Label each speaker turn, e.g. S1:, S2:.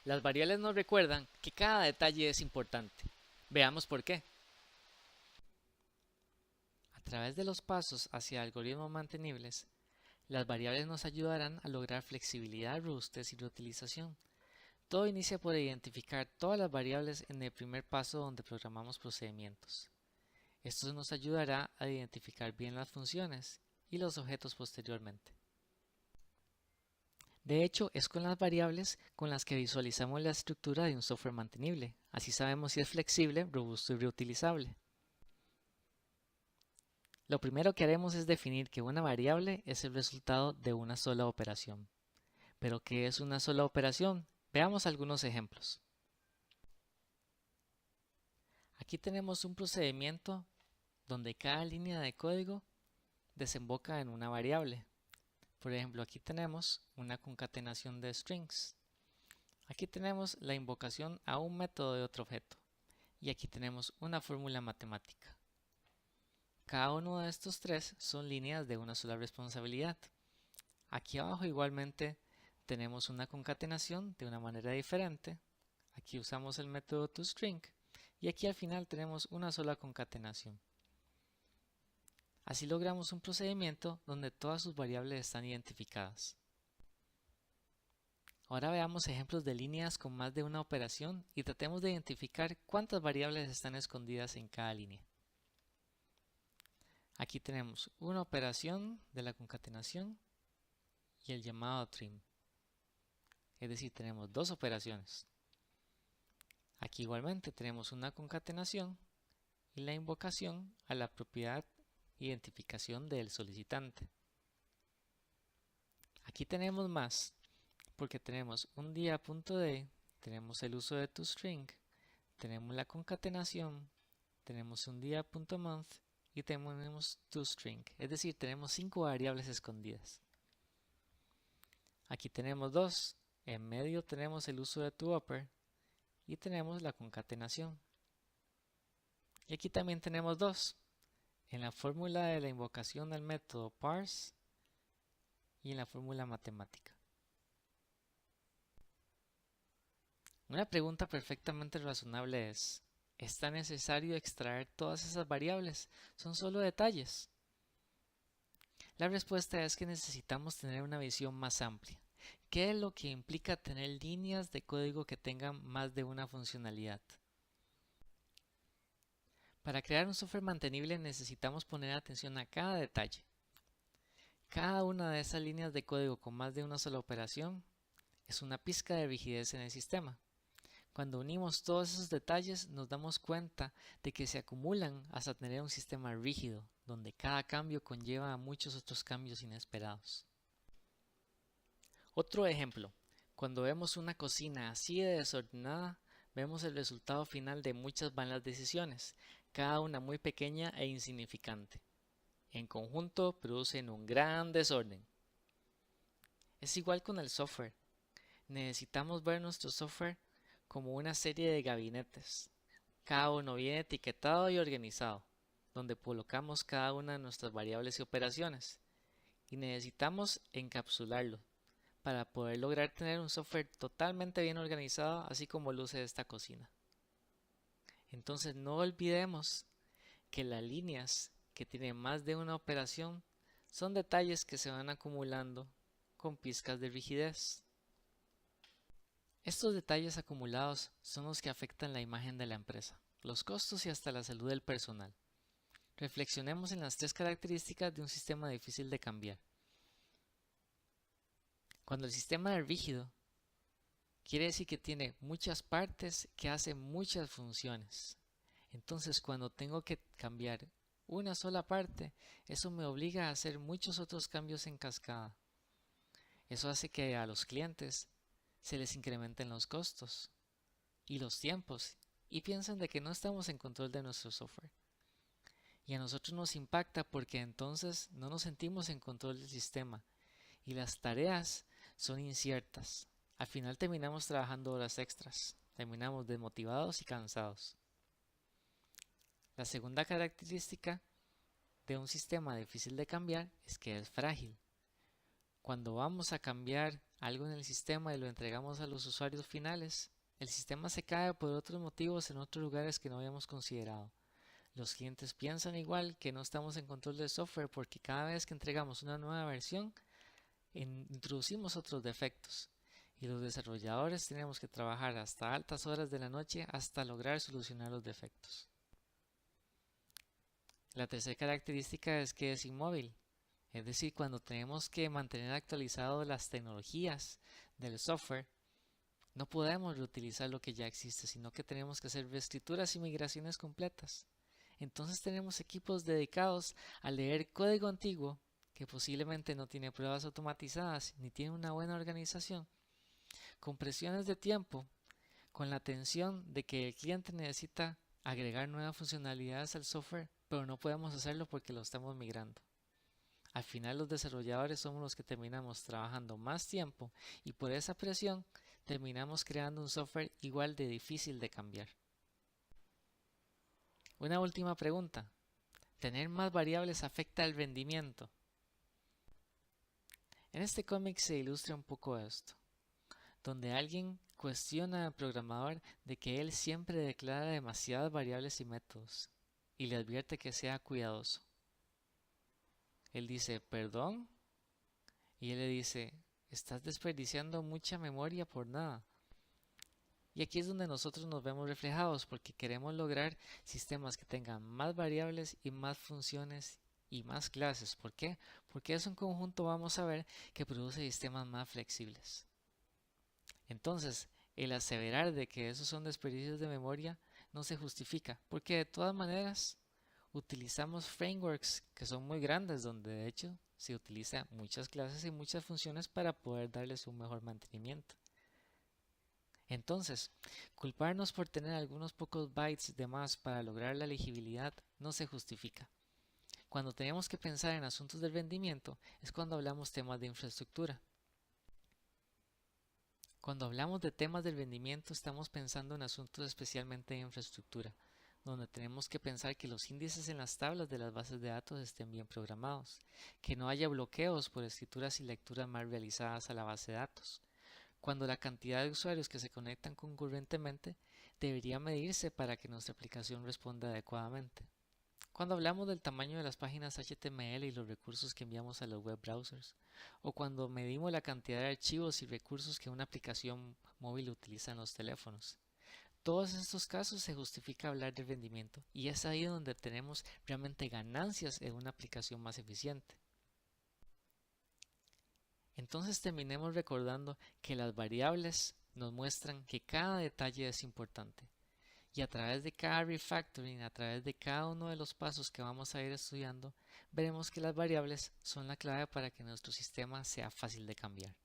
S1: Las variables nos recuerdan que cada detalle es importante. Veamos por qué. A través de los pasos hacia algoritmos mantenibles, las variables nos ayudarán a lograr flexibilidad, robustez y reutilización. Todo inicia por identificar todas las variables en el primer paso donde programamos procedimientos. Esto nos ayudará a identificar bien las funciones y los objetos posteriormente. De hecho, es con las variables con las que visualizamos la estructura de un software mantenible. Así sabemos si es flexible, robusto y reutilizable. Lo primero que haremos es definir que una variable es el resultado de una sola operación. ¿Pero qué es una sola operación? Veamos algunos ejemplos. Aquí tenemos un procedimiento donde cada línea de código desemboca en una variable. Por ejemplo, aquí tenemos una concatenación de strings. Aquí tenemos la invocación a un método de otro objeto. Y aquí tenemos una fórmula matemática. Cada uno de estos tres son líneas de una sola responsabilidad. Aquí abajo igualmente tenemos una concatenación de una manera diferente. Aquí usamos el método toString y aquí al final tenemos una sola concatenación. Así logramos un procedimiento donde todas sus variables están identificadas. Ahora veamos ejemplos de líneas con más de una operación y tratemos de identificar cuántas variables están escondidas en cada línea. Aquí tenemos una operación de la concatenación y el llamado trim. Es decir, tenemos dos operaciones. Aquí igualmente tenemos una concatenación y la invocación a la propiedad identificación del solicitante. Aquí tenemos más porque tenemos un día.d, tenemos el uso de toString, tenemos la concatenación, tenemos un día.month y tenemos toString, es decir, tenemos 5 variables escondidas. Aquí tenemos 2, en medio tenemos el uso de toOper y tenemos la concatenación. Y aquí también tenemos 2, en la fórmula de la invocación al método parse y en la fórmula matemática. Una pregunta perfectamente razonable es: ¿está necesario extraer todas esas variables? Son solo detalles. La respuesta es que necesitamos tener una visión más amplia. ¿Qué es lo que implica tener líneas de código que tengan más de una funcionalidad? Para crear un software mantenible necesitamos poner atención a cada detalle. Cada una de esas líneas de código con más de una sola operación es una pizca de rigidez en el sistema. Cuando unimos todos esos detalles nos damos cuenta de que se acumulan hasta tener un sistema rígido, donde cada cambio conlleva a muchos otros cambios inesperados. Otro ejemplo, cuando vemos una cocina así de desordenada, vemos el resultado final de muchas malas decisiones, cada una muy pequeña e insignificante. En conjunto producen un gran desorden. Es igual con el software. Necesitamos ver nuestro software como una serie de gabinetes. Cada uno bien etiquetado y organizado, donde colocamos cada una de nuestras variables y operaciones. Y necesitamos encapsularlo para poder lograr tener un software totalmente bien organizado, así como luce esta cocina. Entonces no olvidemos que las líneas que tienen más de una operación son detalles que se van acumulando con pizcas de rigidez. Estos detalles acumulados son los que afectan la imagen de la empresa, los costos y hasta la salud del personal. Reflexionemos en las tres características de un sistema difícil de cambiar. Cuando el sistema es rígido, quiere decir que tiene muchas partes que hacen muchas funciones. Entonces, cuando tengo que cambiar una sola parte, eso me obliga a hacer muchos otros cambios en cascada. Eso hace que a los clientes se les incrementen los costos y los tiempos y piensan de que no estamos en control de nuestro software. Y a nosotros nos impacta porque entonces no nos sentimos en control del sistema y las tareas son inciertas. Al final terminamos trabajando horas extras, terminamos desmotivados y cansados. La segunda característica de un sistema difícil de cambiar es que es frágil. Cuando vamos a cambiar algo en el sistema y lo entregamos a los usuarios finales, el sistema se cae por otros motivos en otros lugares que no habíamos considerado. Los clientes piensan igual que no estamos en control del software porque cada vez que entregamos una nueva versión, introducimos otros defectos. Y los desarrolladores tenemos que trabajar hasta altas horas de la noche hasta lograr solucionar los defectos. La tercera característica es que es inmóvil. Es decir, cuando tenemos que mantener actualizado las tecnologías del software, no podemos reutilizar lo que ya existe, sino que tenemos que hacer reescrituras y migraciones completas. Entonces tenemos equipos dedicados a leer código antiguo que posiblemente no tiene pruebas automatizadas ni tiene una buena organización, con presiones de tiempo, con la tensión de que el cliente necesita agregar nuevas funcionalidades al software, pero no podemos hacerlo porque lo estamos migrando. Al final los desarrolladores somos los que terminamos trabajando más tiempo y por esa presión terminamos creando un software igual de difícil de cambiar. Una última pregunta. ¿Tener más variables afecta el rendimiento? En este cómic se ilustra un poco esto, donde alguien cuestiona al programador de que él siempre declara demasiadas variables y métodos y le advierte que sea cuidadoso. Él dice, ¿perdón? Y él le dice, estás desperdiciando mucha memoria por nada. Y aquí es donde nosotros nos vemos reflejados porque queremos lograr sistemas que tengan más variables y más funciones y más clases. ¿Por qué? Porque eso en conjunto vamos a ver que produce sistemas más flexibles. Entonces, el aseverar de que esos son desperdicios de memoria no se justifica, porque de todas maneras utilizamos frameworks que son muy grandes, donde de hecho se utilizan muchas clases y muchas funciones para poder darles un mejor mantenimiento. Entonces, culparnos por tener algunos pocos bytes de más para lograr la legibilidad no se justifica. Cuando tenemos que pensar en asuntos de rendimiento es cuando hablamos temas de infraestructura. Cuando hablamos de temas de rendimiento estamos pensando en asuntos especialmente de infraestructura, donde tenemos que pensar que los índices en las tablas de las bases de datos estén bien programados, que no haya bloqueos por escrituras y lecturas mal realizadas a la base de datos. Cuando la cantidad de usuarios que se conectan concurrentemente debería medirse para que nuestra aplicación responda adecuadamente. Cuando hablamos del tamaño de las páginas HTML y los recursos que enviamos a los web browsers, o cuando medimos la cantidad de archivos y recursos que una aplicación móvil utiliza en los teléfonos. Todos estos casos se justifica hablar de rendimiento y es ahí donde tenemos realmente ganancias en una aplicación más eficiente. Entonces terminemos recordando que las variables nos muestran que cada detalle es importante. Y a través de cada refactoring, a través de cada uno de los pasos que vamos a ir estudiando, veremos que las variables son la clave para que nuestro sistema sea fácil de cambiar.